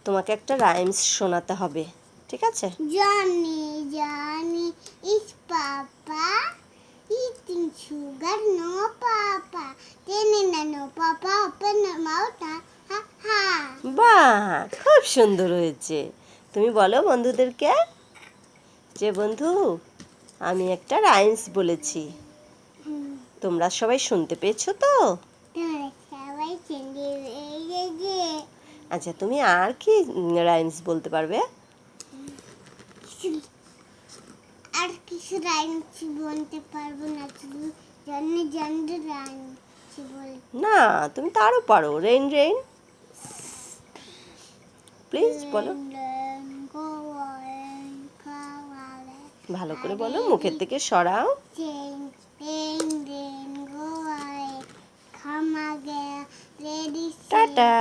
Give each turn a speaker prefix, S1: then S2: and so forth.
S1: তোমাকে একটা রাইমস শোনাতে হবে, ঠিক আছে?
S2: Johnny, Johnny is Papa. Eating sugar, no Papa. Then no Papa, open the mouth. Ha ha.
S1: বাহ, খুব সুন্দর হয়েছে। তুমি বলো বন্ধুদেরকে যে বন্ধু, আমি একটা রাইমস বলেছি, তোমরা সবাই শুনতে পেয়েছো তো?
S2: সবাই চিংড়ি রেগে
S1: আচ্ছা, তুমি আর কি রাইমস বলতে পারবে?
S2: আর কিছু রাইমস বলতে পারবো না, শুধু জানি জানি রাইমস বলে।
S1: না, তুমি তো আরও পারো। রেইন রেইন, প্লিজ বলো, ভালো করে বলো, মুখের থেকে সরাও।
S2: Come again, ready,
S1: tata.